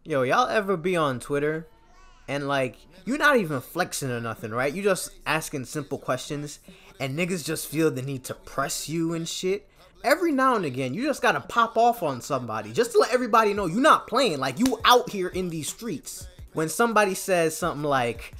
Yo, y'all ever be on Twitter and like you're not even flexing or nothing, right? You just asking simple questions and niggas just feel the need to press you and shit. Every now and again, you just gotta pop off on somebody just to let everybody know you're not playing, like you out here in these streets. When somebody says something like,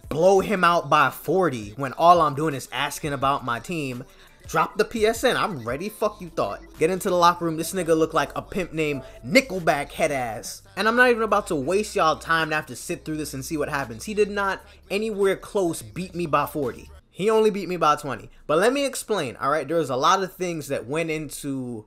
blow him out by 40, when all I'm doing is asking about my team, drop the PSN, I'm ready, fuck you thought. Get into the locker room, this nigga look like a pimp named Nickelback head ass. And I'm not even about to waste y'all time to have to sit through this and see what happens. He did not anywhere close beat me by 40. He only beat me by 20. But let me explain, alright? There's a lot of things that went into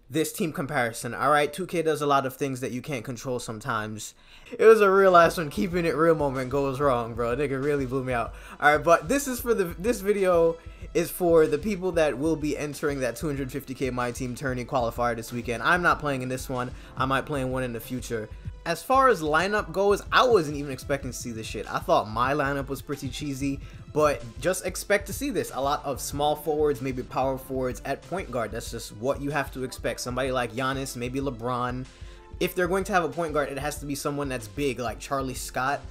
this team comparison, alright? 2K does a lot of things that you can't control sometimes. It was a real ass when keeping it real moment goes wrong, bro. Nigga really blew me out. Alright, but this is for this video is for the people that will be entering that 250k MyTEAM Tourney qualifier this weekend. I'm not playing in this one. I might play in one in the future. As far as lineup goes, I wasn't even expecting to see this shit. I thought my lineup was pretty cheesy, but just expect to see this. A lot of small forwards, maybe power forwards at point guard. That's just what you have to expect. Somebody like Giannis, maybe LeBron. If they're going to have a point guard, it has to be someone that's big, like Charlie Scott.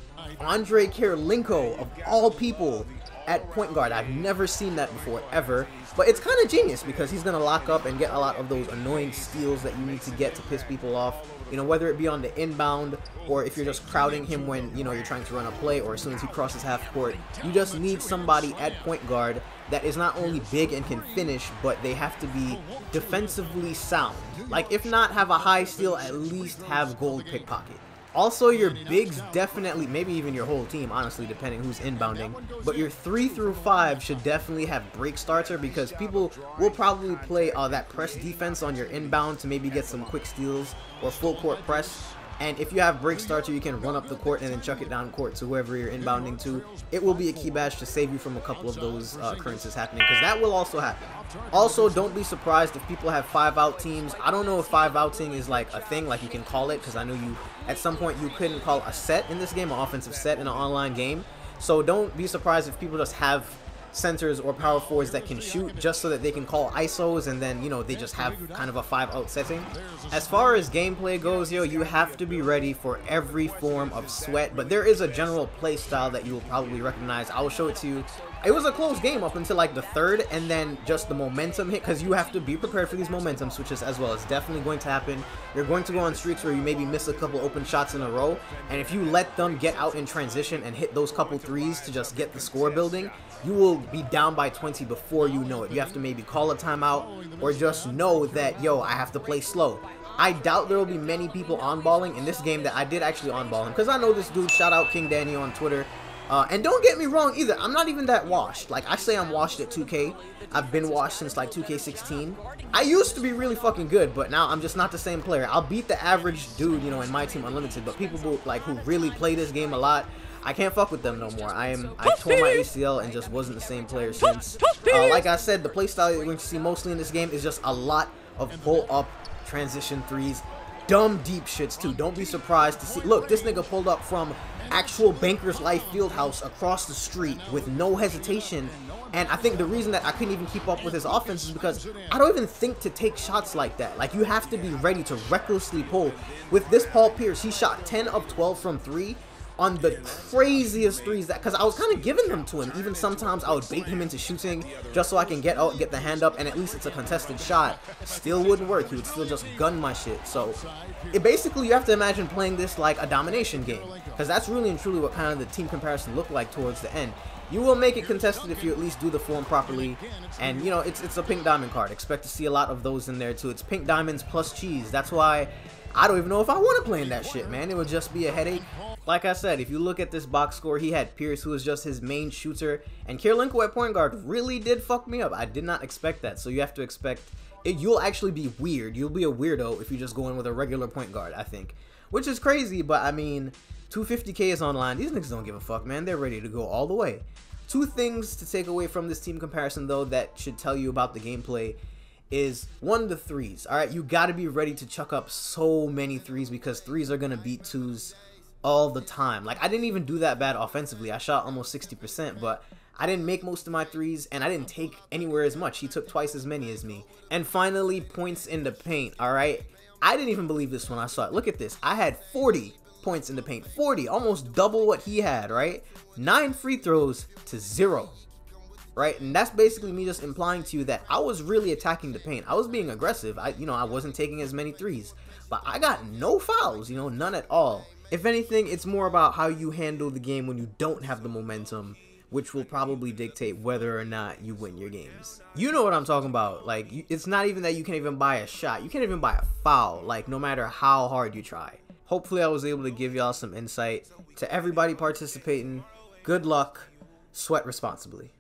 Andre Kirilenko, of all people, at point guard. I've never seen that before, ever. But it's kind of genius because he's going to lock up and get a lot of those annoying steals that you need to get to piss people off. You know, whether it be on the inbound or if you're just crowding him when, you know, you're trying to run a play or as soon as he crosses half court. You just need somebody at point guard that is not only big and can finish, but they have to be defensively sound. Like, if not have a high steal, at least have gold pickpocket. Also, your bigs definitely, maybe even your whole team, honestly, depending who's inbounding, but your 3 through 5 should definitely have break starter because people will probably play that press defense on your inbound to maybe get some quick steals or full court press. And if you have break starter, you can run up the court and then chuck it down court to whoever you're inbounding to. It will be a key badge to save you from a couple of those occurrences happening, because that will also happen. Also, don't be surprised if people have 5-out teams. I don't know if 5-outing is like a thing, like you can call it, because I know you at some point you couldn't call a set in this game, an offensive set in an online game. So don't be surprised if people just have centers or power forwards that can shoot just so that they can call ISOs and then, you know, they just have kind of a 5-out setting. As far as gameplay goes, yo, you have to be ready for every form of sweat, but there is a general play style that you will probably recognize. I will show it to you. It was a close game up until like the third, and then just the momentum hit, because you have to be prepared for these momentum switches as well. It's definitely going to happen. You're going to go on streaks where you maybe miss a couple open shots in a row, and if you let them get out in transition and hit those couple threes to just get the score building, you will be down by 20 before you know it. You have to maybe call a timeout or just know that, yo, I have to play slow. I doubt there will be many people on-balling in this game that I did actually on-ball him, because I know this dude. Shout out King Danny on Twitter. And don't get me wrong either, I'm not even that washed. Like, I say I'm washed at 2K. I've been washed since like 2K16. I used to be really fucking good, but now I'm just not the same player. I'll beat the average dude, you know, in MyTEAM Unlimited, but people who, like, who really play this game a lot, I can't fuck with them no more. I tore my ACL and just wasn't the same player since. Like I said, the playstyle you're going to see mostly in this game is just a lot of pull-up transition threes. Dumb deep shits too. Don't be surprised to see. Look, this nigga pulled up from actual Bankers Life Fieldhouse across the street with no hesitation. And I think the reason that I couldn't even keep up with his offense is because I don't even think to take shots like that. Like, you have to be ready to recklessly pull. With this Paul Pierce, he shot 10 of 12 from 3 on the craziest threes, that because I was kind of giving them to him. Even sometimes I would bait him into shooting just so I can get out, get the hand up, and at least it's a contested shot. Still wouldn't work. He would still just gun my shit. So it basically, you have to imagine playing this like a domination game, because that's really and truly what kind of the team comparison looked like towards the end. You will make it contested if you at least do the form properly, and you know, it's a pink diamond card. Expect to see a lot of those in there too. It's pink diamonds plus cheese. That's why I don't even know if I want to play in that shit, man. It would just be a headache. Like I said, if you look at this box score, he had Pierce, who was just his main shooter, and Kirilenko at point guard really did fuck me up. I did not expect that, so you have to expect it. You'll actually be weird. You'll be a weirdo if you just go in with a regular point guard, I think, which is crazy, but I mean, 250k is online. These niggas don't give a fuck, man. They're ready to go all the way. Two things to take away from this team comparison, though, that should tell you about the gameplay is, one, the threes. All right, you got to be ready to chuck up so many threes, because threes are going to beat twos all the time. Like, I didn't even do that bad offensively. I shot almost 60%, but I didn't make most of my threes, and I didn't take anywhere as much. He took twice as many as me. And finally, points in the paint. All right, I didn't even believe this when I saw it. Look at this. I had 40 points in the paint, 40, almost double what he had, right? 9 free throws to 0, right? And that's basically me just implying to you that I was really attacking the paint. I was being aggressive. I wasn't taking as many threes, but I got no fouls, none at all. If anything, it's more about how you handle the game when you don't have the momentum, which will probably dictate whether or not you win your games. You know what I'm talking about. Like, it's not even that you can't even buy a shot. You can't even buy a foul, like, no matter how hard you try. Hopefully I was able to give y'all some insight. To everybody participating, good luck, sweat responsibly.